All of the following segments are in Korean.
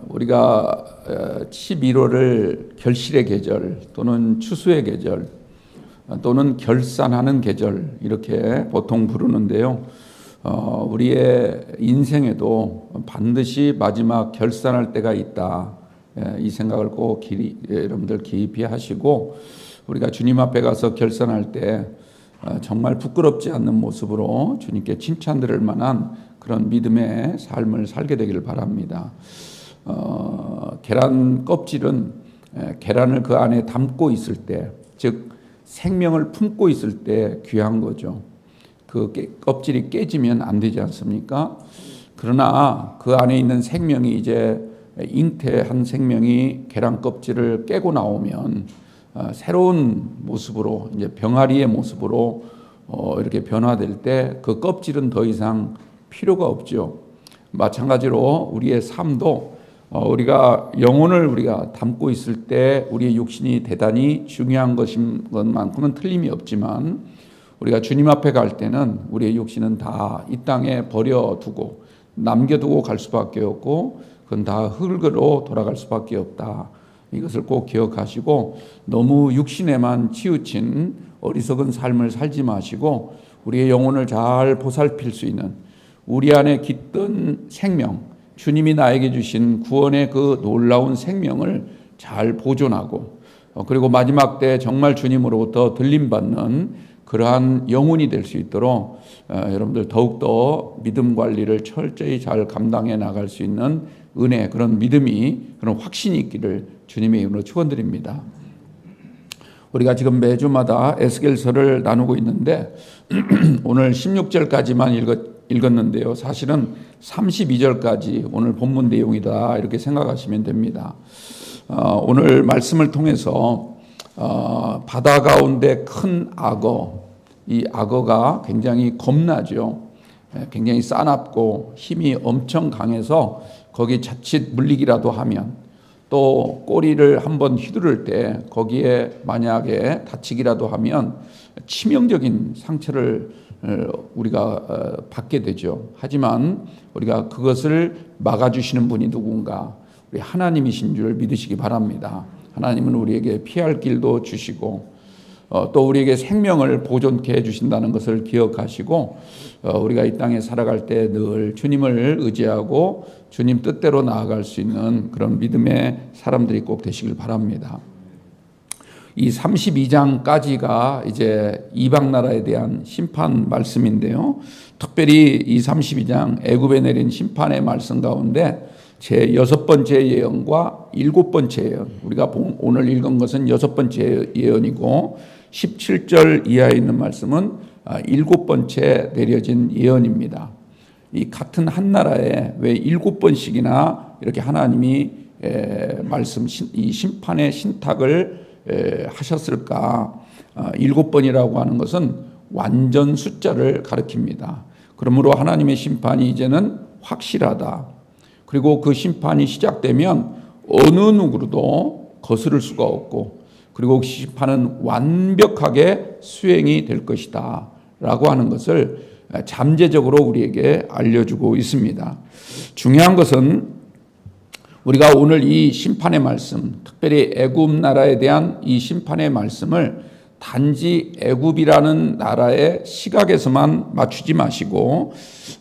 우리가 11월을 결실의 계절 또는 추수의 계절 또는 결산하는 계절 이렇게 보통 부르는데요. 우리의 인생에도 반드시 마지막 결산할 때가 있다. 이 생각을 꼭 여러분들 깊이 하시고 우리가 주님 앞에 가서 결산할 때 정말 부끄럽지 않는 모습으로 주님께 칭찬 드릴 만한 그런 믿음의 삶을 살게 되기를 바랍니다. 계란 껍질은 계란을 그 안에 담고 있을 때, 즉 생명을 품고 있을 때 귀한 거죠. 그 껍질이 깨지면 안 되지 않습니까? 그러나 그 안에 있는 생명이 이제 잉태한 생명이 계란 껍질을 깨고 나오면 새로운 모습으로 이제 병아리의 모습으로 이렇게 변화될 때 그 껍질은 더 이상 필요가 없죠. 마찬가지로 우리의 삶도 우리가 영혼을 우리가 담고 있을 때 우리의 육신이 대단히 중요한 것인 것만큼은 틀림이 없지만 우리가 주님 앞에 갈 때는 우리의 육신은 다 이 땅에 버려두고 남겨두고 갈 수밖에 없고 그건 다 흙으로 돌아갈 수밖에 없다. 이것을 꼭 기억하시고 너무 육신에만 치우친 어리석은 삶을 살지 마시고 우리의 영혼을 잘 보살필 수 있는 우리 안에 깃든 생명, 주님이 나에게 주신 구원의 그 놀라운 생명을 잘 보존하고 그리고 마지막 때 정말 주님으로부터 들림받는 그러한 영혼이 될 수 있도록 여러분들 더욱더 믿음 관리를 철저히 잘 감당해 나갈 수 있는 은혜, 그런 믿음이, 그런 확신이 있기를 주님의 이름으로 축원드립니다. 우리가 지금 매주마다 에스겔서를 나누고 있는데 오늘 16절까지만 읽었는데요. 사실은 32절까지 오늘 본문 내용이다 이렇게 생각하시면 됩니다. 오늘 말씀을 통해서 바다 가운데 큰 악어, 이 악어가 굉장히 겁나죠. 굉장히 싸납고 힘이 엄청 강해서 거기 자칫 물리기라도 하면 또 꼬리를 한번 휘두를 때 거기에 만약에 다치기라도 하면 치명적인 상처를 우리가 받게 되죠. 하지만 우리가 그것을 막아주시는 분이 누군가? 우리 하나님이신 줄 믿으시기 바랍니다. 하나님은 우리에게 피할 길도 주시고 또 우리에게 생명을 보존케 해주신다는 것을 기억하시고 우리가 이 땅에 살아갈 때 늘 주님을 의지하고 주님 뜻대로 나아갈 수 있는 그런 믿음의 사람들이 꼭 되시길 바랍니다. 이 32장까지가 이제 이방 나라에 대한 심판 말씀인데요. 특별히 이 32장 애굽에 내린 심판의 말씀 가운데 제 6번째 예언과 7번째 예언, 우리가 오늘 읽은 것은 6번째 예언이고 17절 이하에 있는 말씀은 7번째 내려진 예언입니다. 이 같은 한 나라에 왜 7번씩이나 이렇게 하나님이 이 심판의 신탁을 하셨을까? 7번이라고 하는 것은 완전 숫자를 가리킵니다. 그러므로 하나님의 심판이 이제는 확실하다. 그리고 그 심판이 시작되면 어느 누구로도 거스를 수가 없고 그리고 그 심판은 완벽하게 수행이 될 것이다 라고 하는 것을 잠재적으로 우리에게 알려주고 있습니다. 중요한 것은 우리가 오늘 이 심판의 말씀, 특별히 애굽 나라에 대한 이 심판의 말씀을 단지 애굽이라는 나라의 시각에서만 맞추지 마시고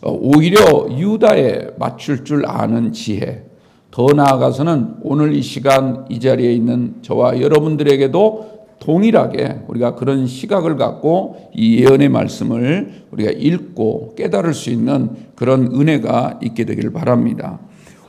오히려 유다에 맞출 줄 아는 지혜, 더 나아가서는 오늘 이 시간 이 자리에 있는 저와 여러분들에게도 동일하게 우리가 그런 시각을 갖고 이 예언의 말씀을 우리가 읽고 깨달을 수 있는 그런 은혜가 있게 되기를 바랍니다.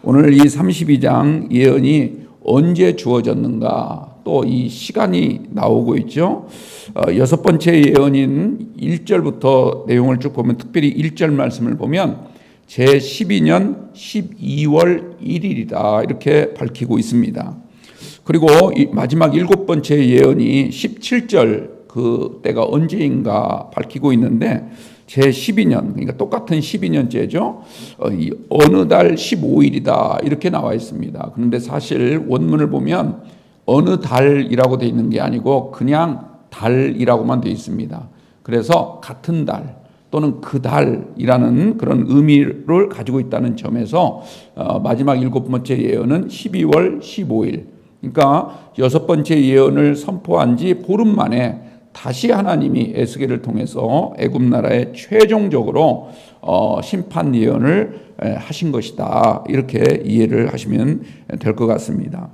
오늘 이 32장 예언이 언제 주어졌는가? 또 이 시간이 나오고 있죠. 6번째 예언인 1절부터 내용을 쭉 보면 특별히 1절 말씀을 보면 제12년 12월 1일이다 이렇게 밝히고 있습니다. 그리고 마지막 7번째 예언이 17절 그 때가 언제인가 밝히고 있는데 제12년, 그러니까 똑같은 12년째죠. 어느 달 15일이다 이렇게 나와 있습니다. 그런데 사실 원문을 보면 어느 달이라고 되어 있는 게 아니고 그냥 달이라고만 되어 있습니다. 그래서 같은 달, 또는 그달이라는 그런 의미를 가지고 있다는 점에서 마지막 7번째 예언은 12월 15일, 그러니까 6번째 예언을 선포한 지 보름 만에 다시 하나님이 에스겔을 통해서 애굽 나라에 최종적으로 심판 예언을 하신 것이다, 이렇게 이해를 하시면 될 것 같습니다.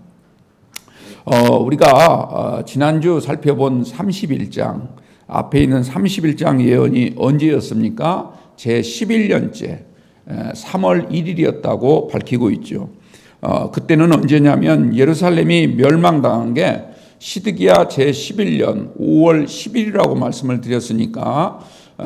우리가 지난주 살펴본 31장, 앞에 있는 31장 예언이 언제였습니까? 제11년째 3월 1일이었다고 밝히고 있죠. 그때는 언제냐면 예루살렘이 멸망당한 게 시드기야 제11년 5월 10일이라고 말씀을 드렸으니까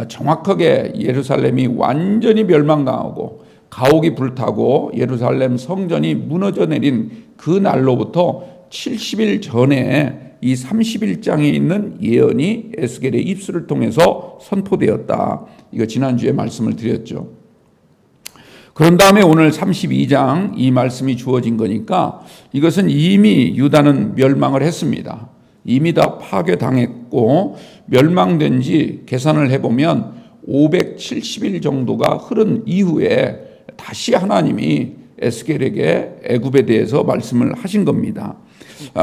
정확하게 예루살렘이 완전히 멸망당하고 가옥이 불타고 예루살렘 성전이 무너져 내린 그 날로부터 70일 전에 이 31장에 있는 예언이 에스겔의 입술을 통해서 선포되었다. 이거 지난주에 말씀을 드렸죠. 그런 다음에 오늘 32장 이 말씀이 주어진 거니까 이것은 이미 유다는 멸망을 했습니다. 이미 다 파괴당했고 멸망된 지 계산을 해보면 570일 정도가 흐른 이후에 다시 하나님이 에스겔에게 애굽에 대해서 말씀을 하신 겁니다.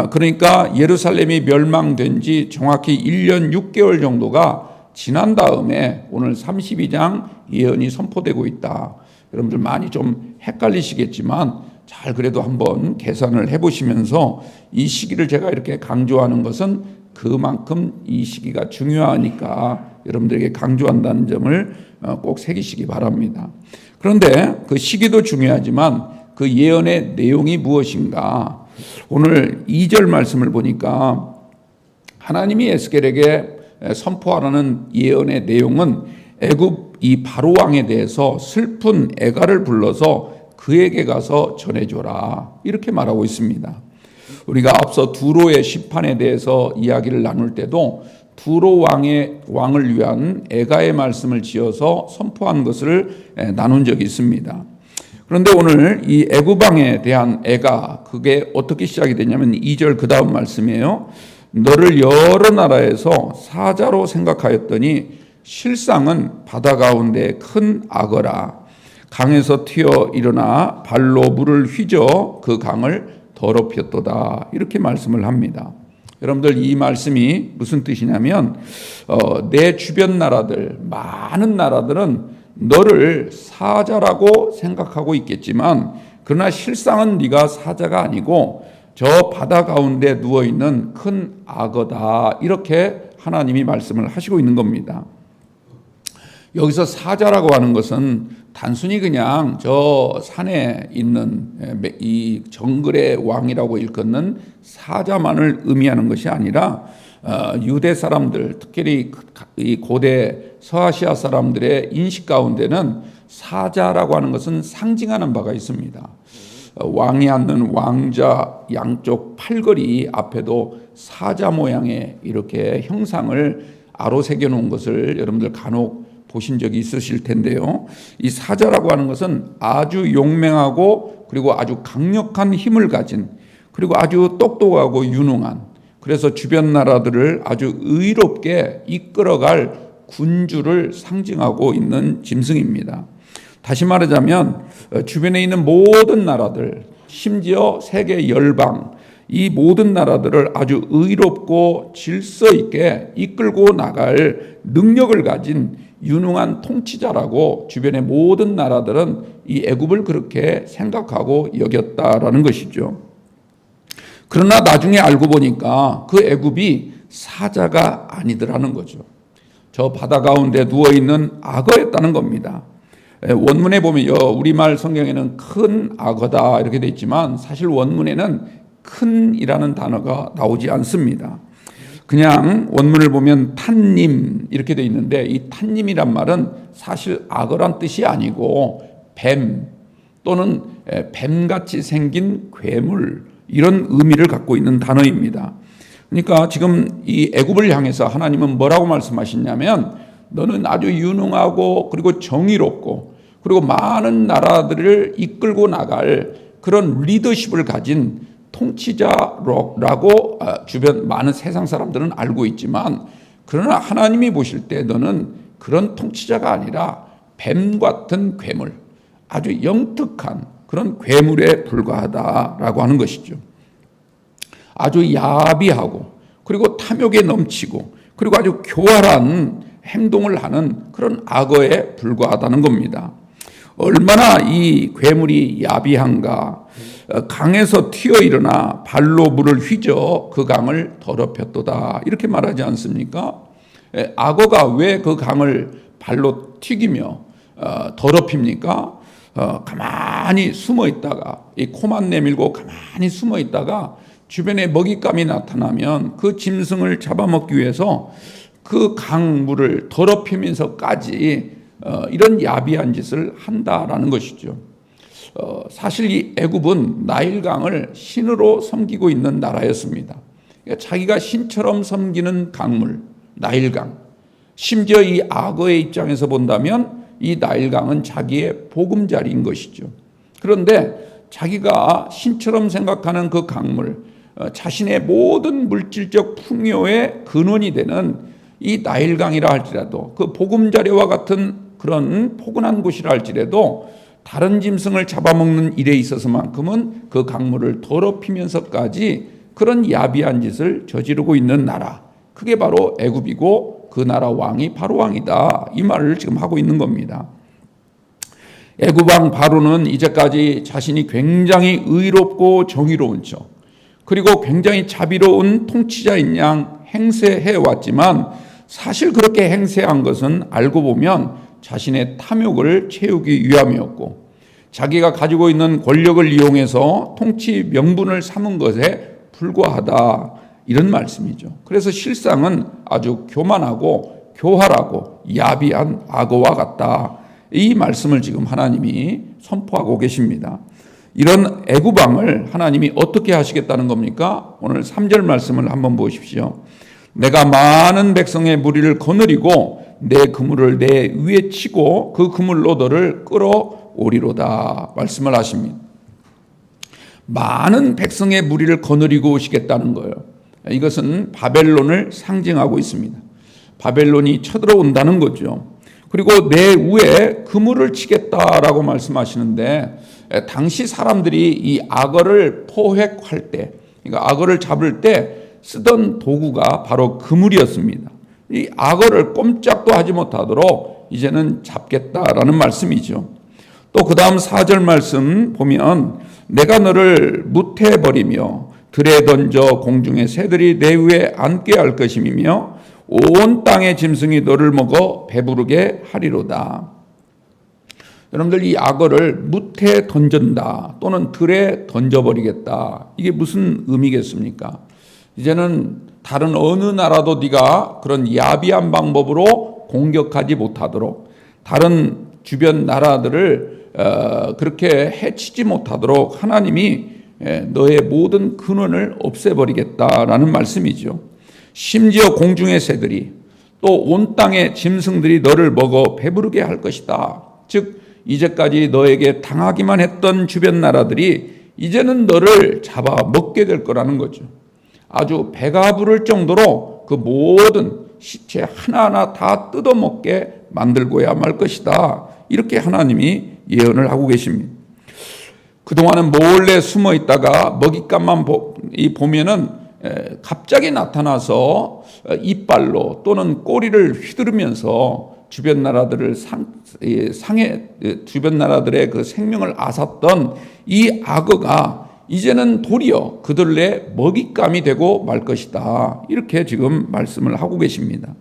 그러니까 예루살렘이 멸망된 지 정확히 1년 6개월 정도가 지난 다음에 오늘 32장 예언이 선포되고 있다. 여러분들 많이 좀 헷갈리시겠지만 잘 그래도 한번 계산을 해보시면서 이 시기를 제가 이렇게 강조하는 것은 그만큼 이 시기가 중요하니까 여러분들에게 강조한다는 점을 꼭 새기시기 바랍니다. 그런데 그 시기도 중요하지만 그 예언의 내용이 무엇인가? 오늘 2절 말씀을 보니까 하나님이 에스겔에게 선포하라는 예언의 내용은 애굽 이 바로 왕에 대해서 슬픈 애가를 불러서 그에게 가서 전해줘라, 이렇게 말하고 있습니다. 우리가 앞서 두로의 심판에 대해서 이야기를 나눌 때도 두로 왕을 위한 애가의 말씀을 지어서 선포한 것을 나눈 적이 있습니다. 그런데 오늘 이 애굽 왕에 대한 애가, 그게 어떻게 시작이 되냐면 2절 그 다음 말씀이에요. 너를 여러 나라에서 사자로 생각하였더니 실상은 바다 가운데 큰 악어라. 강에서 튀어 일어나 발로 물을 휘저 그 강을 더럽혔도다, 이렇게 말씀을 합니다. 여러분들 이 말씀이 무슨 뜻이냐면 내 주변 나라들, 많은 나라들은 너를 사자라고 생각하고 있겠지만 그러나 실상은 네가 사자가 아니고 저 바다 가운데 누워있는 큰 악어다, 이렇게 하나님이 말씀을 하시고 있는 겁니다. 여기서 사자라고 하는 것은 단순히 그냥 저 산에 있는 이 정글의 왕이라고 일컫는 사자만을 의미하는 것이 아니라 유대 사람들, 특히 이 고대 서아시아 사람들의 인식 가운데는 사자라고 하는 것은 상징하는 바가 있습니다. 왕이 앉는 왕자 양쪽 팔걸이 앞에도 사자 모양의 이렇게 형상을 아로 새겨 놓은 것을 여러분들 간혹 보신 적이 있으실 텐데요. 이 사자라고 하는 것은 아주 용맹하고 그리고 아주 강력한 힘을 가진, 그리고 아주 똑똑하고 유능한, 그래서 주변 나라들을 아주 의롭게 이끌어갈 군주를 상징하고 있는 짐승입니다. 다시 말하자면 주변에 있는 모든 나라들, 심지어 세계 열방, 이 모든 나라들을 아주 의롭고 질서 있게 이끌고 나갈 능력을 가진 유능한 통치자라고 주변의 모든 나라들은 이 애굽을 그렇게 생각하고 여겼다라는 것이죠. 그러나 나중에 알고 보니까 그 애굽이 사자가 아니더라는 거죠. 저 바다 가운데 누워있는 악어였다는 겁니다. 원문에 보면 우리말 성경에는 큰 악어다 이렇게 되어 있지만 사실 원문에는 큰이라는 단어가 나오지 않습니다. 그냥 원문을 보면 탄님 이렇게 되어 있는데 이 탄님이란 말은 사실 악어란 뜻이 아니고 뱀 또는 뱀같이 생긴 괴물, 이런 의미를 갖고 있는 단어입니다. 그러니까 지금 이 애굽을 향해서 하나님은 뭐라고 말씀하시냐면 너는 아주 유능하고 그리고 정의롭고 그리고 많은 나라들을 이끌고 나갈 그런 리더십을 가진 통치자라고 주변 많은 세상 사람들은 알고 있지만 그러나 하나님이 보실 때 너는 그런 통치자가 아니라 뱀 같은 괴물, 아주 영특한 그런 괴물에 불과하다라고 하는 것이죠. 아주 야비하고 그리고 탐욕에 넘치고 그리고 아주 교활한 행동을 하는 그런 악어에 불과하다는 겁니다. 얼마나 이 괴물이 야비한가. 강에서 튀어 일어나 발로 물을 휘저 그 강을 더럽혔도다, 이렇게 말하지 않습니까? 악어가 왜 그 강을 발로 튀기며 더럽힙니까? 가만히 숨어 있다가, 이 코만 내밀고 가만히 숨어 있다가 주변에 먹잇감이 나타나면 그 짐승을 잡아먹기 위해서 그 강물을 더럽히면서까지 이런 야비한 짓을 한다라는 것이죠. 사실 이 애굽은 나일강을 신으로 섬기고 있는 나라였습니다. 그러니까 자기가 신처럼 섬기는 강물, 나일강. 심지어 이 악어의 입장에서 본다면 이 나일강은 자기의 보금자리인 것이죠. 그런데 자기가 신처럼 생각하는 그 강물, 자신의 모든 물질적 풍요의 근원이 되는 이 나일강이라 할지라도, 그 보금자리와 같은 그런 포근한 곳이라 할지라도 다른 짐승을 잡아먹는 일에 있어서만큼은 그 강물을 더럽히면서까지 그런 야비한 짓을 저지르고 있는 나라, 그게 바로 애굽이고 그 나라 왕이 바로 왕이다, 이 말을 지금 하고 있는 겁니다. 애굽 왕 바로는 이제까지 자신이 굉장히 의롭고 정의로운 척, 그리고 굉장히 자비로운 통치자인 양 행세해 왔지만 사실 그렇게 행세한 것은 알고 보면 자신의 탐욕을 채우기 위함이었고, 자기가 가지고 있는 권력을 이용해서 통치 명분을 삼은 것에 불과하다, 이런 말씀이죠. 그래서 실상은 아주 교만하고 교활하고 야비한 악어와 같다, 이 말씀을 지금 하나님이 선포하고 계십니다. 이런 애굽 왕을 하나님이 어떻게 하시겠다는 겁니까? 오늘 3절 말씀을 한번 보십시오. 내가 많은 백성의 무리를 거느리고 내 그물을 내 위에 치고 그 그물로 너를 끌어오리로다, 말씀을 하십니다. 많은 백성의 무리를 거느리고 오시겠다는 거예요. 이것은 바벨론을 상징하고 있습니다. 바벨론이 쳐들어온다는 거죠. 그리고 내 위에 그물을 치겠다라고 말씀하시는데, 당시 사람들이 이 악어를 포획할 때, 그러니까 악어를 잡을 때 쓰던 도구가 바로 그물이었습니다. 이 악어를 꼼짝도 하지 못하도록 이제는 잡겠다라는 말씀이죠. 또 그 다음 4절 말씀 보면 내가 너를 무태버리며 들에 던져 공중의 새들이 내 위에 앉게 할 것임이며 온 땅의 짐승이 너를 먹어 배부르게 하리로다. 여러분들, 이 악어를 무태 던진다 또는 들에 던져버리겠다, 이게 무슨 의미겠습니까? 이제는 다른 어느 나라도 네가 그런 야비한 방법으로 공격하지 못하도록, 다른 주변 나라들을 그렇게 해치지 못하도록 하나님이 너의 모든 근원을 없애버리겠다라는 말씀이죠. 심지어 공중의 새들이 또 온 땅의 짐승들이 너를 먹어 배부르게 할 것이다. 즉 이제까지 너에게 당하기만 했던 주변 나라들이 이제는 너를 잡아 먹게 될 거라는 거죠. 아주 배가 부를 정도로 그 모든 시체 하나하나 다 뜯어먹게 만들고야 말 것이다, 이렇게 하나님이 예언을 하고 계십니다. 그동안은 몰래 숨어 있다가 먹잇감만 보면은 갑자기 나타나서 이빨로 또는 꼬리를 휘두르면서 주변 나라들을 주변 나라들의 그 생명을 앗았던 이 악어가 이제는 도리어 그들의 먹잇감이 되고 말 것이다, 이렇게 지금 말씀을 하고 계십니다.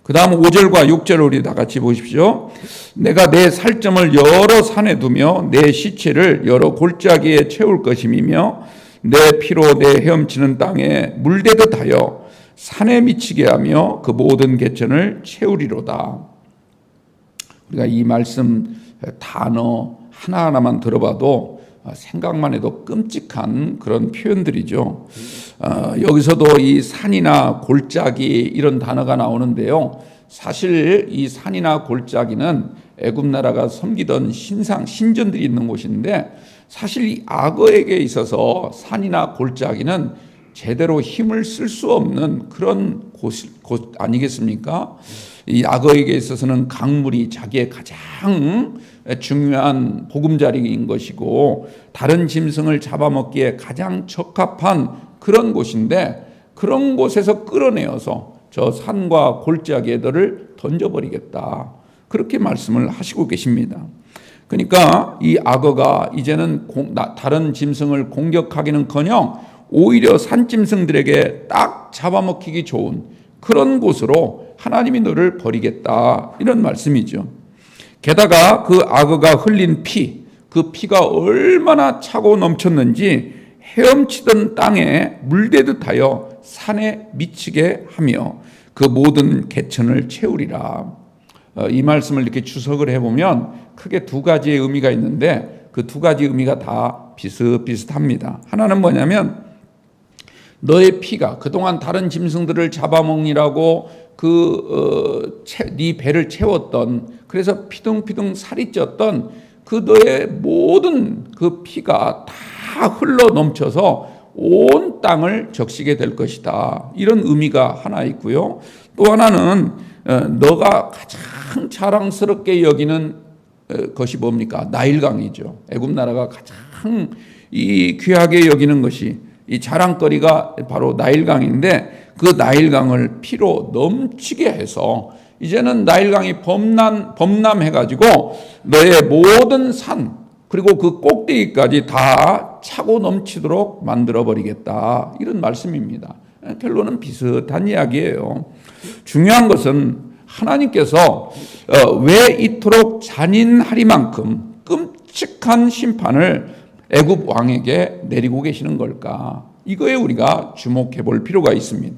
그 다음 5절과 6절 우리 다 같이 보십시오. 내가 내 살점을 여러 산에 두며 내 시체를 여러 골짜기에 채울 것임이며 내 피로 내 헤엄치는 땅에 물대듯 하여 산에 미치게 하며 그 모든 개천을 채우리로다. 우리가 이 말씀 단어 하나하나만 들어봐도 생각만 해도 끔찍한 그런 표현들이죠. 여기서도 이 산이나 골짜기 이런 단어가 나오는데요. 사실 이 산이나 골짜기는 애굽 나라가 섬기던 신전들이 있는 곳인데, 사실 이 악어에게 있어서 산이나 골짜기는 제대로 힘을 쓸 수 없는 그런 곳 아니겠습니까? 이 악어에게 있어서는 강물이 자기의 가장 중요한 보금자리인 것이고 다른 짐승을 잡아먹기에 가장 적합한 그런 곳인데 그런 곳에서 끌어내어서 저 산과 골짜기들을 던져버리겠다. 그렇게 말씀을 하시고 계십니다. 그러니까 이 악어가 이제는 다른 짐승을 공격하기는커녕 오히려 산짐승들에게 딱 잡아먹히기 좋은 그런 곳으로 하나님이 너를 버리겠다. 이런 말씀이죠. 게다가 그 악어가 흘린 피, 그 피가 얼마나 차고 넘쳤는지 헤엄치던 땅에 물대듯 하여 산에 미치게 하며 그 모든 개천을 채우리라. 이 말씀을 이렇게 주석을 해보면 크게 두 가지의 의미가 있는데 그 두 가지 의미가 다 비슷비슷합니다. 하나는 뭐냐면 너의 피가 그동안 다른 짐승들을 잡아먹느라고 네 배를 채웠던 그래서 피둥피둥 살이 쪘던 그 너의 모든 그 피가 다 흘러 넘쳐서 온 땅을 적시게 될 것이다. 이런 의미가 하나 있고요. 또 하나는 너가 가장 자랑스럽게 여기는 것이 뭡니까? 나일강이죠. 애굽 나라가 가장 이 귀하게 여기는 것이 이 자랑거리가 바로 나일강인데 그 나일강을 피로 넘치게 해서 이제는 나일강이 범람해가지고 너의 모든 산 그리고 그 꼭대기까지 다 차고 넘치도록 만들어버리겠다. 이런 말씀입니다. 결론은 비슷한 이야기예요. 중요한 것은 하나님께서 왜 이토록 잔인하리만큼 끔찍한 심판을 애굽 왕에게 내리고 계시는 걸까? 이거에 우리가 주목해 볼 필요가 있습니다.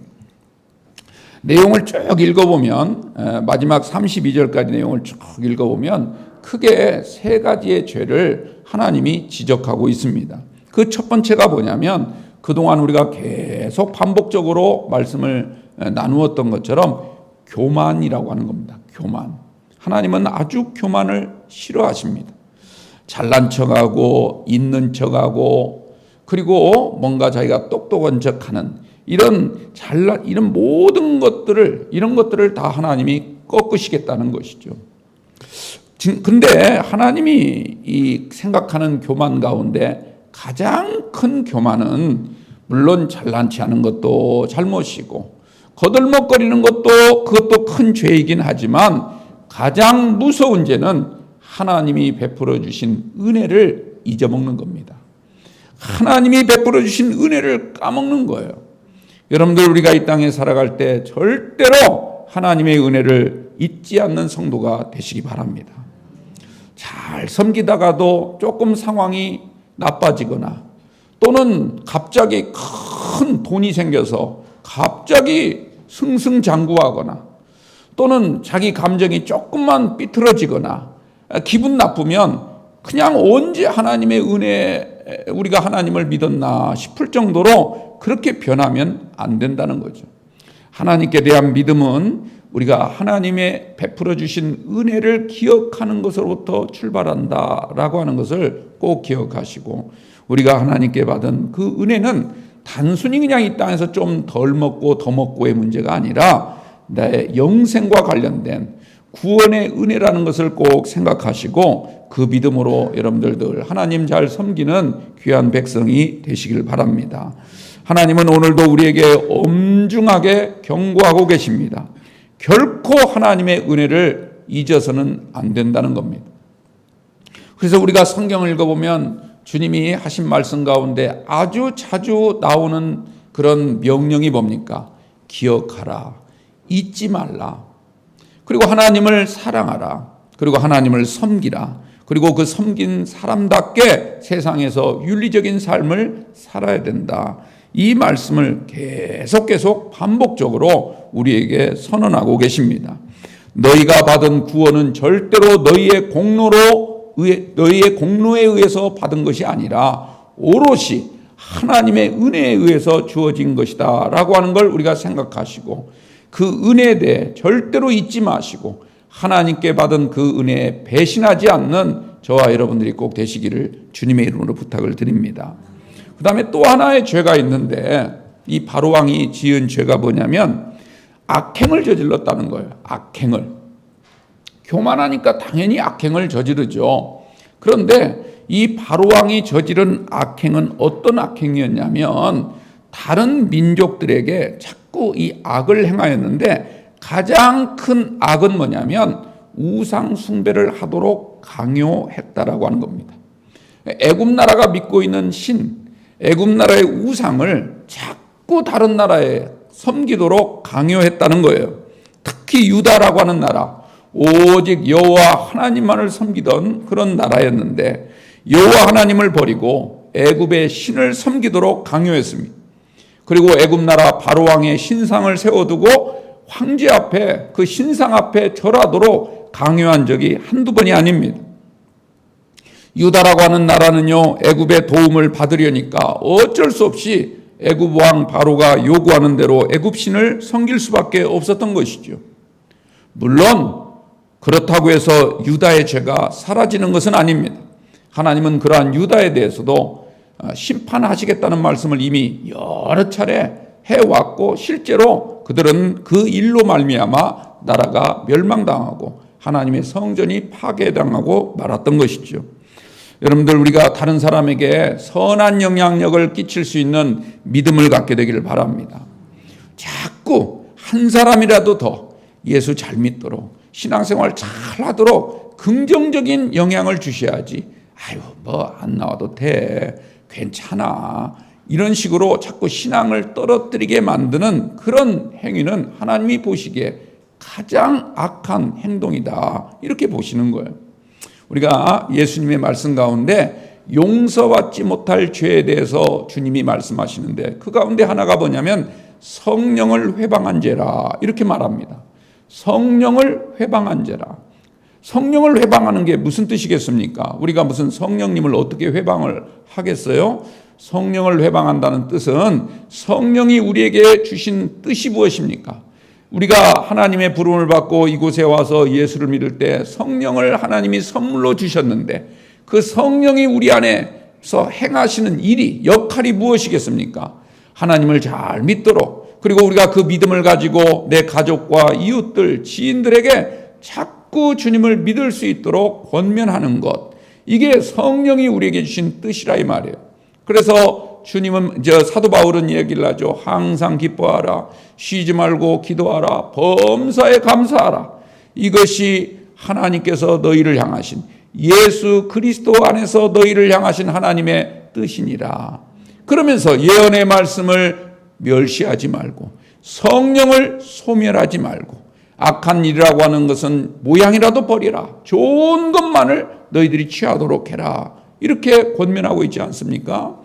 내용을 쭉 읽어보면 마지막 32절까지 내용을 쭉 읽어보면 크게 세 가지의 죄를 하나님이 지적하고 있습니다. 그 첫 번째가 뭐냐면 그동안 우리가 계속 반복적으로 말씀을 나누었던 것처럼 교만이라고 하는 겁니다. 교만. 하나님은 아주 교만을 싫어하십니다. 잘난 척하고 있는 척하고 그리고 뭔가 자기가 똑똑한 척하는 이런 모든 것들을 이런 것들을 다 하나님이 꺾으시겠다는 것이죠. 근데 하나님이 이 생각하는 교만 가운데 가장 큰 교만은 물론 잘난치 않은 것도 잘못이고 거들먹거리는 것도 그것도 큰 죄이긴 하지만 가장 무서운 죄는 하나님이 베풀어 주신 은혜를 잊어먹는 겁니다. 하나님이 베풀어 주신 은혜를 까먹는 거예요. 여러분들 우리가 이 땅에 살아갈 때 절대로 하나님의 은혜를 잊지 않는 성도가 되시기 바랍니다. 잘 섬기다가도 조금 상황이 나빠지거나 또는 갑자기 큰 돈이 생겨서 갑자기 승승장구하거나 또는 자기 감정이 조금만 삐뚤어지거나 기분 나쁘면 그냥 언제 하나님의 은혜 우리가 하나님을 믿었나 싶을 정도로 그렇게 변하면 안 된다는 거죠. 하나님께 대한 믿음은 우리가 하나님의 베풀어 주신 은혜를 기억하는 것으로부터 출발한다라고 하는 것을 꼭 기억하시고 우리가 하나님께 받은 그 은혜는 단순히 그냥 이 땅에서 좀 덜 먹고 더 먹고의 문제가 아니라 나의 영생과 관련된 구원의 은혜라는 것을 꼭 생각하시고 그 믿음으로 여러분들 하나님 잘 섬기는 귀한 백성이 되시길 바랍니다. 하나님은 오늘도 우리에게 엄중하게 경고하고 계십니다. 결코 하나님의 은혜를 잊어서는 안 된다는 겁니다. 그래서 우리가 성경을 읽어보면 주님이 하신 말씀 가운데 아주 자주 나오는 그런 명령이 뭡니까? 기억하라, 잊지 말라, 그리고 하나님을 사랑하라, 그리고 하나님을 섬기라, 그리고 그 섬긴 사람답게 세상에서 윤리적인 삶을 살아야 된다. 이 말씀을 계속 반복적으로 우리에게 선언하고 계십니다. 너희가 받은 구원은 절대로 너희의 공로에 의해서 받은 것이 아니라 오롯이 하나님의 은혜에 의해서 주어진 것이다 라고 하는 걸 우리가 생각하시고 그 은혜에 대해 절대로 잊지 마시고 하나님께 받은 그 은혜에 배신하지 않는 저와 여러분들이 꼭 되시기를 주님의 이름으로 부탁을 드립니다. 그 다음에 또 하나의 죄가 있는데 이 바로왕이 지은 죄가 뭐냐면 악행을 저질렀다는 거예요. 악행을. 교만하니까 당연히 악행을 저지르죠. 그런데 이 바로왕이 저지른 악행은 어떤 악행이었냐면 다른 민족들에게 자꾸 이 악을 행하였는데 가장 큰 악은 뭐냐면 우상 숭배를 하도록 강요했다라고 하는 겁니다. 애굽 나라가 믿고 있는 애굽 나라의 우상을 자꾸 다른 나라에 섬기도록 강요했다는 거예요. 특히 유다라고 하는 나라, 오직 여호와 하나님만을 섬기던 그런 나라였는데 여호와 하나님을 버리고 애굽의 신을 섬기도록 강요했습니다. 그리고 애굽 나라 바로왕의 신상을 세워두고 황제 앞에 그 신상 앞에 절하도록 강요한 적이 한두 번이 아닙니다. 유다라고 하는 나라는요, 애굽의 도움을 받으려니까 어쩔 수 없이 애굽 왕 바로가 요구하는 대로 애굽 신을 섬길 수밖에 없었던 것이죠. 물론 그렇다고 해서 유다의 죄가 사라지는 것은 아닙니다. 하나님은 그러한 유다에 대해서도 심판하시겠다는 말씀을 이미 여러 차례 해왔고 실제로 그들은 그 일로 말미암아 나라가 멸망당하고 하나님의 성전이 파괴당하고 말았던 것이죠. 여러분들, 우리가 다른 사람에게 선한 영향력을 끼칠 수 있는 믿음을 갖게 되기를 바랍니다. 자꾸 한 사람이라도 더 예수 잘 믿도록 신앙생활 잘 하도록 긍정적인 영향을 주셔야지, 아유 뭐 안 나와도 돼, 괜찮아, 이런 식으로 자꾸 신앙을 떨어뜨리게 만드는 그런 행위는 하나님이 보시기에 가장 악한 행동이다, 이렇게 보시는 거예요. 우리가 예수님의 말씀 가운데 용서받지 못할 죄에 대해서 주님이 말씀하시는데 그 가운데 하나가 뭐냐면 성령을 회방한 죄라, 이렇게 말합니다. 성령을 회방한 죄라. 성령을 회방하는 게 무슨 뜻이겠습니까? 우리가 무슨 성령님을 어떻게 회방을 하겠어요? 성령을 회방한다는 뜻은 성령이 우리에게 주신 뜻이 무엇입니까? 우리가 하나님의 부름을 받고 이곳에 와서 예수를 믿을 때 성령을 하나님이 선물로 주셨는데 그 성령이 우리 안에서 행하시는 일이, 역할이 무엇이겠습니까? 하나님을 잘 믿도록, 그리고 우리가 그 믿음을 가지고 내 가족과 이웃들, 지인들에게 자꾸 주님을 믿을 수 있도록 권면하는 것, 이게 성령이 우리에게 주신 뜻이라 이 말이에요. 그래서 주님은, 사도 바울은 얘기를 하죠. 항상 기뻐하라, 쉬지 말고 기도하라, 범사에 감사하라. 이것이 하나님께서 너희를 향하신, 예수 그리스도 안에서 너희를 향하신 하나님의 뜻이니라. 그러면서 예언의 말씀을 멸시하지 말고 성령을 소멸하지 말고 악한 일이라고 하는 것은 모양이라도 버리라. 좋은 것만을 너희들이 취하도록 해라. 이렇게 권면하고 있지 않습니까?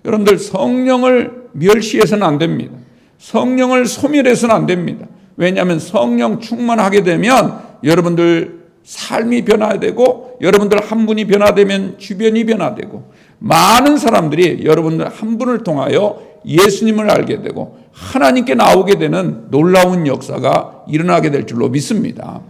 여러분들, 성령을 멸시해서는 안 됩니다. 성령을 소멸해서는 안 됩니다. 왜냐하면 성령 충만하게 되면 여러분들 삶이 변화되고, 여러분들 한 분이 변화되면 주변이 변화되고, 많은 사람들이 여러분들 한 분을 통하여 예수님을 알게 되고 하나님께 나오게 되는 놀라운 역사가 일어나게 될 줄로 믿습니다.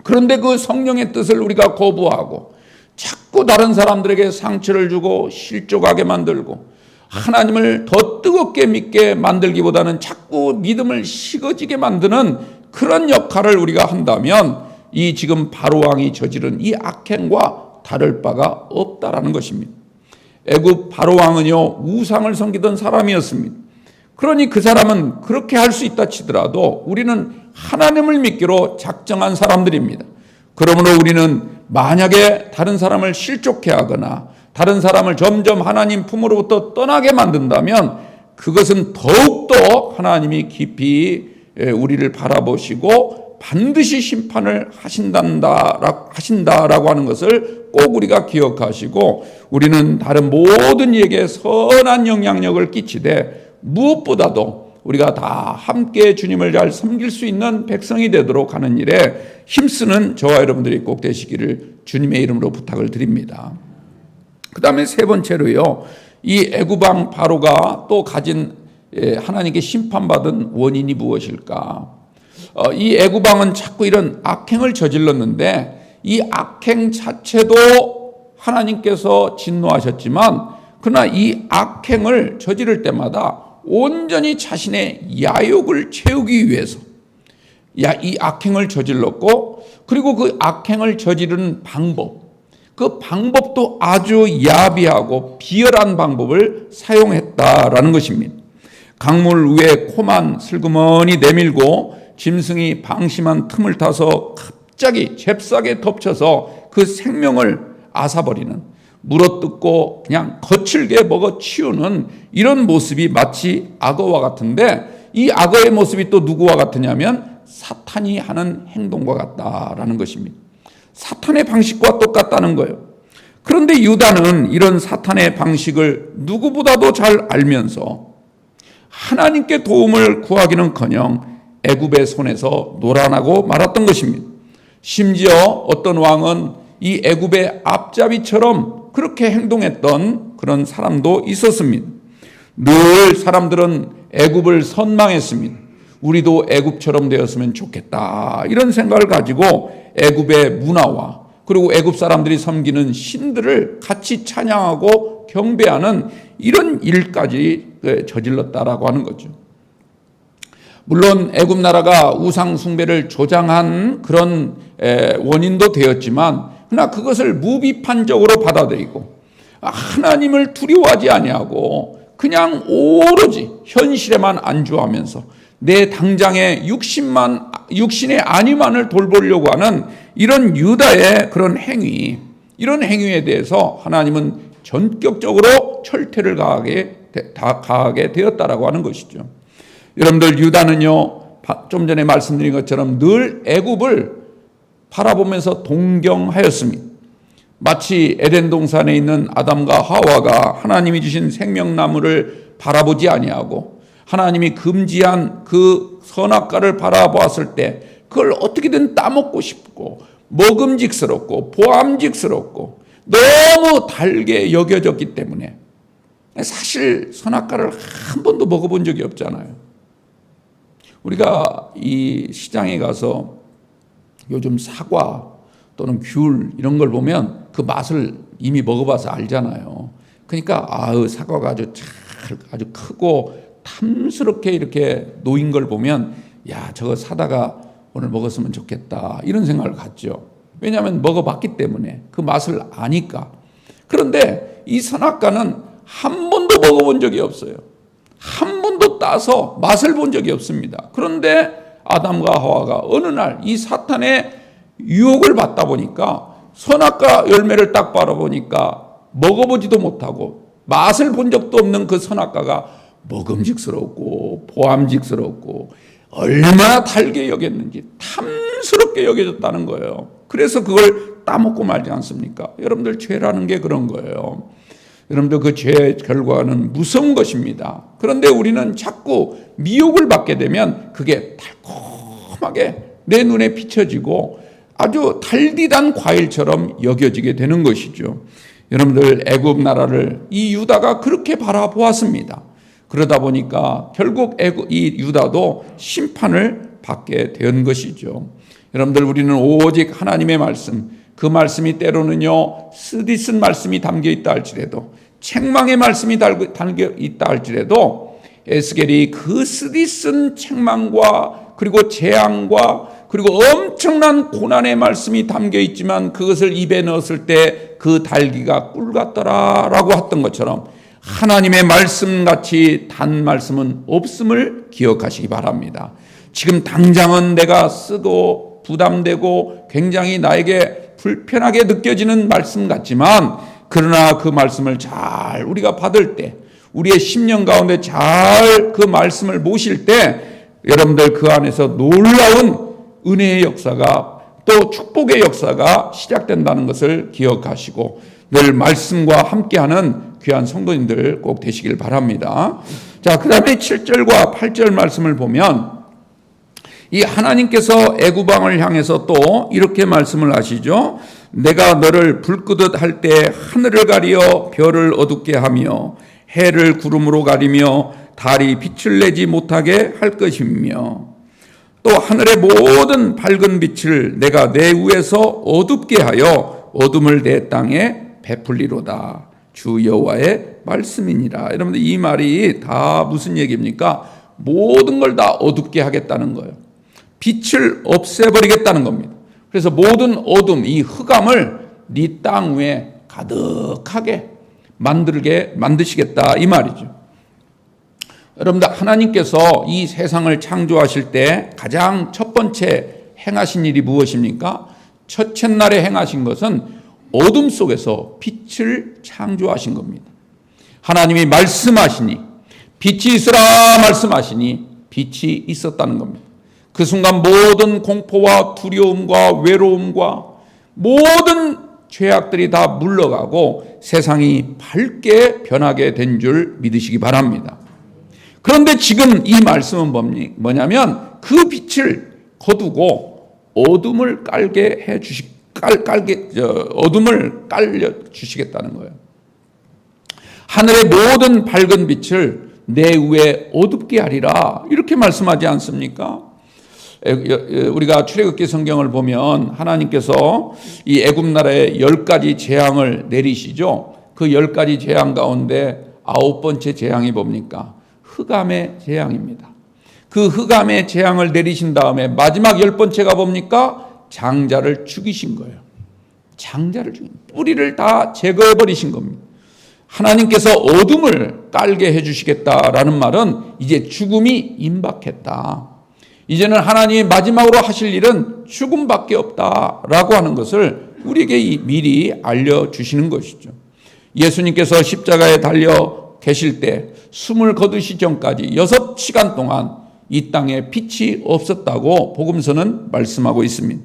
그런데 그 성령의 뜻을 우리가 거부하고 자꾸 다른 사람들에게 상처를 주고 실족하게 만들고 하나님을 더 뜨겁게 믿게 만들기보다는 자꾸 믿음을 식어지게 만드는 그런 역할을 우리가 한다면 이 지금 바로왕이 저지른 이 악행과 다를 바가 없다라는 것입니다. 애굽 바로왕은요, 우상을 섬기던 사람이었습니다. 그러니 그 사람은 그렇게 할 수 있다 치더라도 우리는 하나님을 믿기로 작정한 사람들입니다. 그러므로 우리는 만약에 다른 사람을 실족해 하거나 다른 사람을 점점 하나님 품으로부터 떠나게 만든다면 그것은 더욱더 하나님이 깊이 우리를 바라보시고 반드시 심판을 하신다라고 하는 것을 꼭 우리가 기억하시고, 우리는 다른 모든 이에게 선한 영향력을 끼치되 무엇보다도 우리가 다 함께 주님을 잘 섬길 수 있는 백성이 되도록 하는 일에 힘쓰는 저와 여러분들이 꼭 되시기를 주님의 이름으로 부탁을 드립니다. 그 다음에 세 번째로요, 이 애굽 왕 바로가 또 가진 하나님께 심판받은 원인이 무엇일까? 이 애굽 왕은 자꾸 이런 악행을 저질렀는데 이 악행 자체도 하나님께서 진노하셨지만, 그러나 이 악행을 저지를 때마다 온전히 자신의 야욕을 채우기 위해서 이 악행을 저질렀고, 그리고 그 악행을 저지르는 방법, 그 방법도 아주 야비하고 비열한 방법을 사용했다라는 것입니다. 강물 위에 코만 슬그머니 내밀고 짐승이 방심한 틈을 타서 갑자기 잽싸게 덮쳐서 그 생명을 앗아버리는, 물어뜯고 그냥 거칠게 먹어치우는 이런 모습이 마치 악어와 같은데, 이 악어의 모습이 또 누구와 같으냐면 사탄이 하는 행동과 같다라는 것입니다. 사탄의 방식과 똑같다는 거예요. 그런데 유다는 이런 사탄의 방식을 누구보다도 잘 알면서 하나님께 도움을 구하기는커녕 애굽의 손에서 놀아나고 말았던 것입니다. 심지어 어떤 왕은 이 애굽의 앞잡이처럼 그렇게 행동했던 그런 사람도 있었습니다. 늘 사람들은 애굽을 선망했습니다. 우리도 애굽처럼 되었으면 좋겠다, 이런 생각을 가지고 애굽의 문화와 그리고 애굽 사람들이 섬기는 신들을 같이 찬양하고 경배하는 이런 일까지 저질렀다라고 하는 거죠. 물론 애굽 나라가 우상 숭배를 조장한 그런 원인도 되었지만, 그러나 그것을 무비판적으로 받아들이고 하나님을 두려워하지 아니하고 그냥 오로지 현실에만 안주하면서 내 당장의 육신의 안위만을 돌보려고 하는 이런 유다의 그런 행위, 이런 행위에 대해서 하나님은 전격적으로 철퇴를 가하게 되었다라고 하는 것이죠. 여러분들, 유다는요, 좀 전에 말씀드린 것처럼 늘 애굽을 바라보면서 동경하였습니다. 마치 에덴 동산에 있는 아담과 하와가 하나님이 주신 생명나무를 바라보지 아니하고 하나님이 금지한 그 선악과를 바라보았을 때 그걸 어떻게든 따먹고 싶고 먹음직스럽고 보암직스럽고 너무 달게 여겨졌기 때문에 사실 선악과를 한 번도 먹어본 적이 없잖아요. 우리가 이 시장에 가서 요즘 사과 또는 귤 이런 걸 보면 그 맛을 이미 먹어봐서 알잖아요. 그러니까 사과가 아주 크고 탐스럽게 이렇게 놓인 걸 보면 저거 사다가 오늘 먹었으면 좋겠다, 이런 생각을 갖죠. 왜냐하면 먹어봤기 때문에 그 맛을 아니까. 그런데 이 선악과는 한 번도 먹어본 적이 없어요. 한 번도 따서 맛을 본 적이 없습니다. 그런데 아담과 하와가 어느 날 이 사탄의 유혹을 받다 보니까 선악과 열매를 딱 바라보니까 먹어보지도 못하고 맛을 본 적도 없는 그 선악과가 먹음직스럽고 보암직스럽고 얼마나 달게 여겼는지 탐스럽게 여겨졌다는 거예요. 그래서 그걸 따먹고 말지 않습니까? 여러분들, 죄라는 게 그런 거예요. 여러분들, 그 죄의 결과는 무서운 것입니다. 그런데 우리는 자꾸 미혹을 받게 되면 그게 달콤하게 내 눈에 비춰지고 아주 달디단 과일처럼 여겨지게 되는 것이죠. 여러분들, 애굽 나라를 이 유다가 그렇게 바라보았습니다. 그러다 보니까 결국 이 유다도 심판을 받게 된 것이죠. 여러분들, 우리는 오직 하나님의 말씀, 그 말씀이 때로는요 쓰디쓴 말씀이 담겨 있다 할지라도, 책망의 말씀이 담겨 있다 할지라도 에스겔이 그 쓰디쓴 책망과 그리고 재앙과 그리고 엄청난 고난의 말씀이 담겨 있지만 그것을 입에 넣었을 때 그 달기가 꿀 같더라라고 했던 것처럼 하나님의 말씀같이 단 말씀은 없음을 기억하시기 바랍니다. 지금 당장은 내가 쓰고 부담되고 굉장히 나에게 불편하게 느껴지는 말씀 같지만, 그러나 그 말씀을 잘 우리가 받을 때, 우리의 심령 가운데 잘 그 말씀을 모실 때 여러분들, 그 안에서 놀라운 은혜의 역사가, 또 축복의 역사가 시작된다는 것을 기억하시고 늘 말씀과 함께하는 귀한 성도님들 꼭 되시길 바랍니다. 자, 그 다음에 7절과 8절 말씀을 보면 이 하나님께서 애굽 왕을 향해서 또 이렇게 말씀을 하시죠. 내가 너를 불 끄듯 할 때 하늘을 가리어 별을 어둡게 하며 해를 구름으로 가리며 달이 빛을 내지 못하게 할 것이며, 또 하늘의 모든 밝은 빛을 내가 내 위에서 어둡게 하여 어둠을 내 땅에 베풀리로다. 주 여호와의 말씀이니라. 여러분들 이 말이 다 무슨 얘기입니까? 모든 걸 다 어둡게 하겠다는 거예요. 빛을 없애버리겠다는 겁니다. 그래서 모든 어둠, 이 흑암을 네 땅 위에 가득하게 만드시겠다 이 말이죠. 여러분들 하나님께서 이 세상을 창조하실 때 가장 첫 번째 행하신 일이 무엇입니까? 첫째 날에 행하신 것은 어둠 속에서 빛을 창조하신 겁니다. 하나님이 말씀하시니 빛이 있으라 말씀하시니 빛이 있었다는 겁니다. 그 순간 모든 공포와 두려움과 외로움과 모든 죄악들이 다 물러가고 세상이 밝게 변하게 된 줄 믿으시기 바랍니다. 그런데 지금 이 말씀은 뭐냐면 그 빛을 거두고 어둠을 어둠을 깔려 주시겠다는 거예요. 하늘의 모든 밝은 빛을 내 위에 어둡게 하리라 이렇게 말씀하지 않습니까? 우리가 출애굽기 성경을 보면 하나님께서 이 애굽 나라에 10가지 재앙을 내리시죠. 그 10가지 재앙 가운데 9번째 재앙이 뭡니까? 흑암의 재앙입니다. 그 흑암의 재앙을 내리신 다음에 마지막 10번째가 뭡니까? 장자를 죽이신 거예요. 장자를 죽인 뿌리를 다 제거해 버리신 겁니다. 하나님께서 어둠을 깔게 해주시겠다라는 말은 이제 죽음이 임박했다. 이제는 하나님이 마지막으로 하실 일은 죽음밖에 없다라고 하는 것을 우리에게 미리 알려주시는 것이죠. 예수님께서 십자가에 달려 계실 때 숨을 거두시 전까지 6시간 동안 이 땅에 빛이 없었다고 복음서는 말씀하고 있습니다.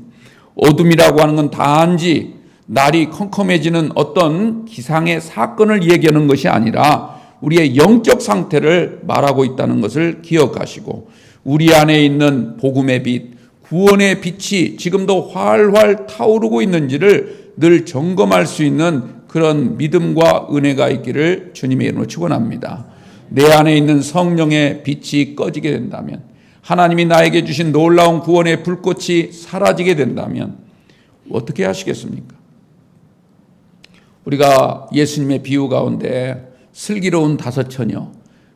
어둠이라고 하는 건 단지 날이 컴컴해지는 어떤 기상의 사건을 얘기하는 것이 아니라 우리의 영적 상태를 말하고 있다는 것을 기억하시고 우리 안에 있는 복음의 빛, 구원의 빛이 지금도 활활 타오르고 있는지를 늘 점검할 수 있는 그런 믿음과 은혜가 있기를 주님의 이름으로 축원합니다. 내 안에 있는 성령의 빛이 꺼지게 된다면, 하나님이 나에게 주신 놀라운 구원의 불꽃이 사라지게 된다면 어떻게 하시겠습니까? 우리가 예수님의 비유 가운데 슬기로운 5처녀,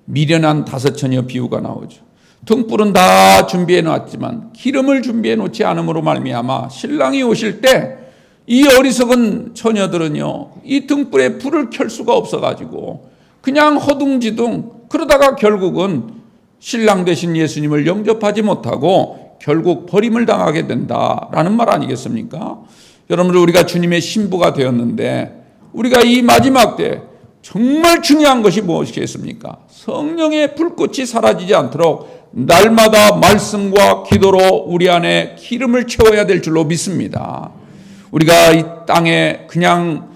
미련한 5처녀 비유가 나오죠. 등불은 다 준비해 놨지만 기름을 준비해 놓지 않음으로 말미암아 신랑이 오실 때 이 어리석은 처녀들은요, 이 등불에 불을 켤 수가 없어가지고 그냥 허둥지둥 그러다가 결국은 신랑 되신 예수님을 영접하지 못하고 결국 버림을 당하게 된다라는 말 아니겠습니까? 여러분들, 우리가 주님의 신부가 되었는데 우리가 이 마지막 때 정말 중요한 것이 무엇이겠습니까? 성령의 불꽃이 사라지지 않도록 날마다 말씀과 기도로 우리 안에 기름을 채워야 될 줄로 믿습니다. 우리가 이 땅에 그냥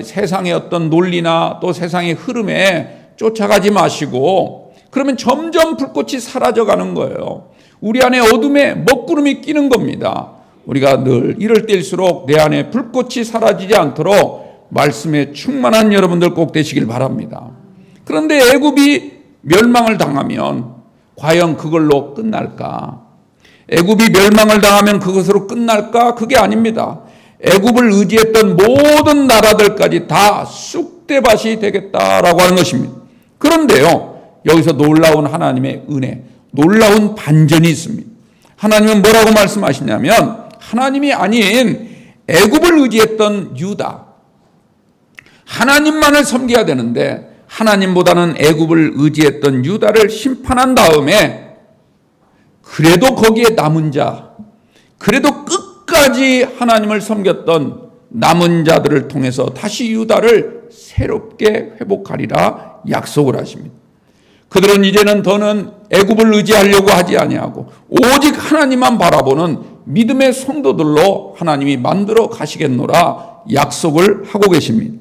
세상의 어떤 논리나 또 세상의 흐름에 쫓아가지 마시고, 그러면 점점 불꽃이 사라져가는 거예요. 우리 안에 어둠에 먹구름이 끼는 겁니다. 우리가 늘 이럴 때일수록 내 안에 불꽃이 사라지지 않도록 말씀에 충만한 여러분들 꼭 되시길 바랍니다. 그런데 애굽이 멸망을 당하면 과연 그걸로 끝날까? 애굽이 멸망을 당하면 그것으로 끝날까? 그게 아닙니다. 애굽을 의지했던 모든 나라들까지 다 쑥대밭이 되겠다라고 하는 것입니다. 그런데요, 여기서 놀라운 하나님의 은혜, 놀라운 반전이 있습니다. 하나님은 뭐라고 말씀하시냐면, 하나님이 아닌 애굽을 의지했던 유다, 하나님만을 섬겨야 되는데 하나님보다는 애굽을 의지했던 유다를 심판한 다음에 그래도 거기에 남은 자, 그래도 끝까지 하나님을 섬겼던 남은 자들을 통해서 다시 유다를 새롭게 회복하리라 약속을 하십니다. 그들은 이제는 더는 애굽을 의지하려고 하지 아니하고 오직 하나님만 바라보는 믿음의 성도들로 하나님이 만들어 가시겠노라 약속을 하고 계십니다.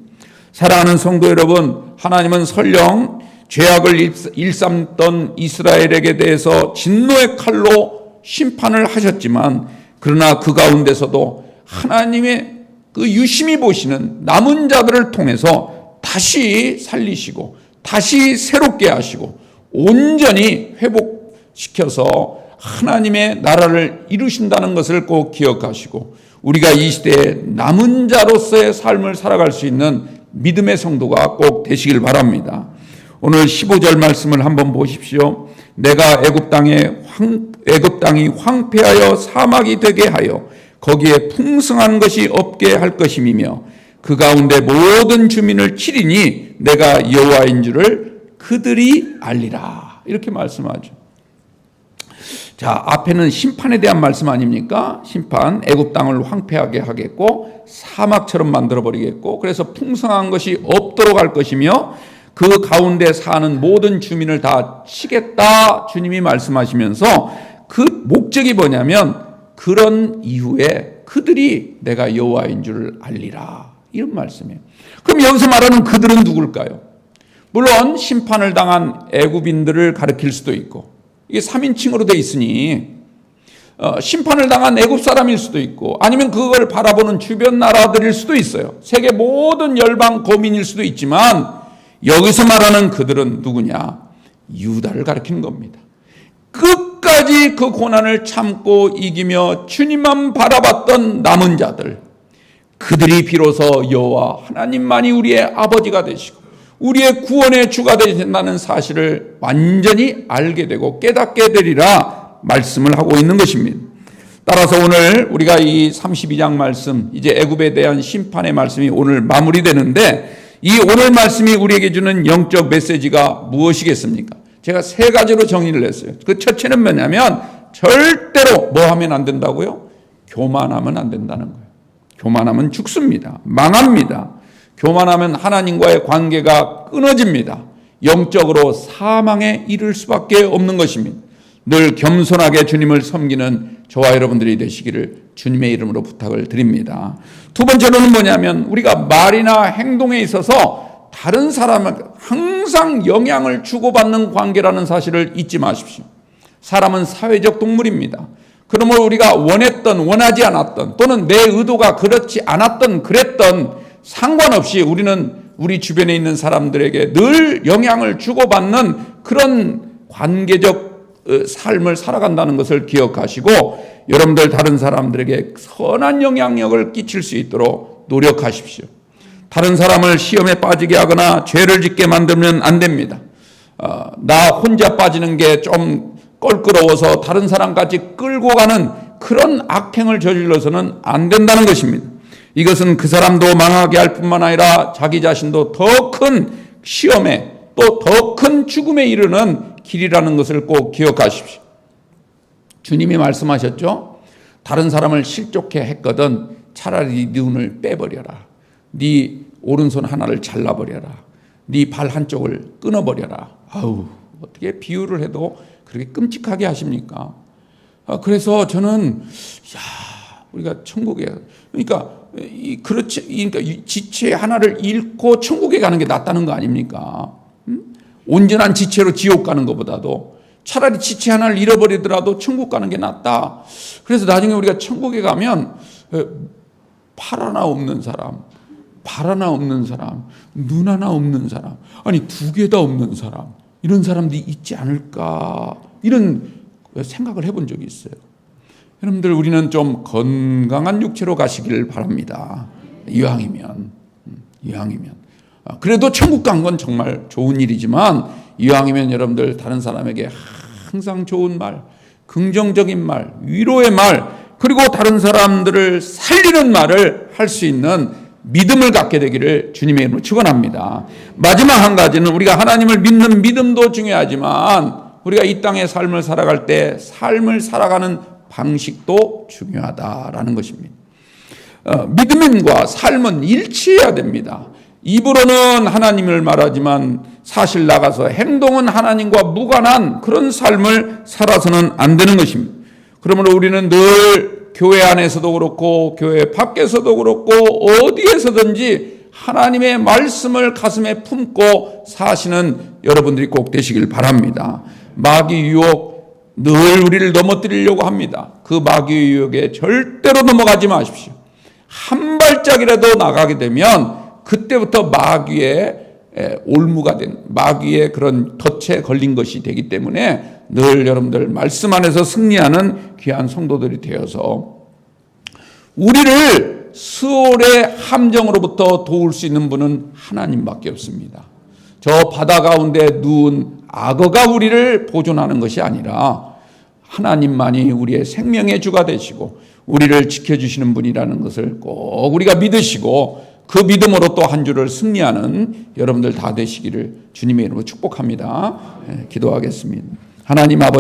사랑하는 성도 여러분, 하나님은 설령 죄악을 일삼던 이스라엘에게 대해서 진노의 칼로 심판을 하셨지만, 그러나 그 가운데서도 하나님의 그 유심히 보시는 남은 자들을 통해서 다시 살리시고 다시 새롭게 하시고 온전히 회복시켜서 하나님의 나라를 이루신다는 것을 꼭 기억하시고, 우리가 이 시대에 남은 자로서의 삶을 살아갈 수 있는 믿음의 성도가 꼭 되시길 바랍니다. 오늘 15절 말씀을 한번 보십시오. 내가 애굽 땅이 황폐하여 사막이 되게 하여 거기에 풍성한 것이 없게 할 것임이며 그 가운데 모든 주민을 치리니 내가 여호와인 줄을 그들이 알리라. 이렇게 말씀하죠. 자, 앞에는 심판에 대한 말씀 아닙니까? 심판, 애굽 땅을 황폐하게 하겠고 사막처럼 만들어버리겠고 그래서 풍성한 것이 없도록 할 것이며 그 가운데 사는 모든 주민을 다 치겠다 주님이 말씀하시면서 그 목적이 뭐냐면 그런 이후에 그들이 내가 여호와인 줄을 알리라, 이런 말씀이에요. 그럼 여기서 말하는 그들은 누굴까요? 물론 심판을 당한 애굽인들을 가리킬 수도 있고 이게 3인칭으로 돼 있으니 심판을 당한 애굽 사람일 수도 있고 아니면 그걸 바라보는 주변 나라들일 수도 있어요. 세계 모든 열방 거민일 수도 있지만 여기서 말하는 그들은 누구냐? 유다를 가리키는 겁니다. 끝까지 그 고난을 참고 이기며 주님만 바라봤던 남은 자들, 그들이 비로소 여호와 하나님만이 우리의 아버지가 되시고 우리의 구원의 주가 되신다는 사실을 완전히 알게 되고 깨닫게 되리라 말씀을 하고 있는 것입니다. 따라서 오늘 우리가 이 32장 말씀, 이제 애굽에 대한 심판의 말씀이 오늘 마무리되는데 이 오늘 말씀이 우리에게 주는 영적 메시지가 무엇이겠습니까? 제가 세 가지로 정의를 했어요. 그 첫째는 뭐냐면 절대로 뭐 하면 안 된다고요? 교만하면 안 된다는 거예요. 교만하면 죽습니다. 망합니다. 교만하면 하나님과의 관계가 끊어집니다. 영적으로 사망에 이를 수밖에 없는 것입니다. 늘 겸손하게 주님을 섬기는 저와 여러분들이 되시기를 주님의 이름으로 부탁을 드립니다. 두 번째로는 뭐냐면 우리가 말이나 행동에 있어서 다른 사람에게 항상 영향을 주고받는 관계라는 사실을 잊지 마십시오. 사람은 사회적 동물입니다. 그러므로 우리가 원했던 원하지 않았던 또는 내 의도가 그렇지 않았던 그랬던 상관없이 우리는 우리 주변에 있는 사람들에게 늘 영향을 주고받는 그런 관계적 삶을 살아간다는 것을 기억하시고 여러분들 다른 사람들에게 선한 영향력을 끼칠 수 있도록 노력하십시오. 다른 사람을 시험에 빠지게 하거나 죄를 짓게 만들면 안 됩니다. 나 혼자 빠지는 게 좀 껄끄러워서 다른 사람까지 끌고 가는 그런 악행을 저질러서는 안 된다는 것입니다. 이것은 그 사람도 망하게 할 뿐만 아니라 자기 자신도 더 큰 시험에 또 더 큰 죽음에 이르는 길이라는 것을 꼭 기억하십시오. 주님이 말씀하셨죠. 다른 사람을 실족해 했거든 차라리 네 눈을 빼버려라. 네 오른손 하나를 잘라버려라. 네 발 한쪽을 끊어버려라. 아우, 어떻게 비유를 해도 그렇게 끔찍하게 하십니까? 그래서 저는 우리가 천국에 그러니까 지체 하나를 잃고 천국에 가는 게 낫다는 거 아닙니까? 온전한 지체로 지옥 가는 것보다도 차라리 지체 하나를 잃어버리더라도 천국 가는 게 낫다. 그래서 나중에 우리가 천국에 가면 팔 하나 없는 사람, 발 하나 없는 사람, 눈 하나 없는 사람, 아니 두 개 다 없는 사람, 이런 사람들이 있지 않을까, 이런 생각을 해본 적이 있어요. 여러분들 우리는 좀 건강한 육체로 가시길 바랍니다. 이왕이면. 그래도 천국 간 건 정말 좋은 일이지만 이왕이면 여러분들 다른 사람에게 항상 좋은 말, 긍정적인 말, 위로의 말, 그리고 다른 사람들을 살리는 말을 할 수 있는 믿음을 갖게 되기를 주님의 이름으로 축원합니다. 마지막 한 가지는 우리가 하나님을 믿는 믿음도 중요하지만 우리가 이 땅의 삶을 살아갈 때 삶을 살아가는 방식도 중요하다라는 것입니다. 믿음과 삶은 일치해야 됩니다. 입으로는 하나님을 말하지만 사실 나가서 행동은 하나님과 무관한 그런 삶을 살아서는 안 되는 것입니다. 그러므로 우리는 늘 교회 안에서도 그렇고 교회 밖에서도 그렇고 어디에서든지 하나님의 말씀을 가슴에 품고 사시는 여러분들이 꼭 되시길 바랍니다. 마귀 유혹 늘 우리를 넘어뜨리려고 합니다. 그 마귀 유혹에 절대로 넘어가지 마십시오. 한 발짝이라도 나가게 되면 그때부터 마귀의 올무가 된 마귀의 그런 덫에 걸린 것이 되기 때문에 늘 여러분들 말씀 안에서 승리하는 귀한 성도들이 되어서 우리를 스올의 함정으로부터 도울 수 있는 분은 하나님밖에 없습니다. 저 바다 가운데 누운 악어가 우리를 보존하는 것이 아니라 하나님만이 우리의 생명의 주가 되시고 우리를 지켜주시는 분이라는 것을 꼭 우리가 믿으시고 그 믿음으로 또 한 주를 승리하는 여러분들 다 되시기를 주님의 이름으로 축복합니다. 기도하겠습니다. 하나님 아버지,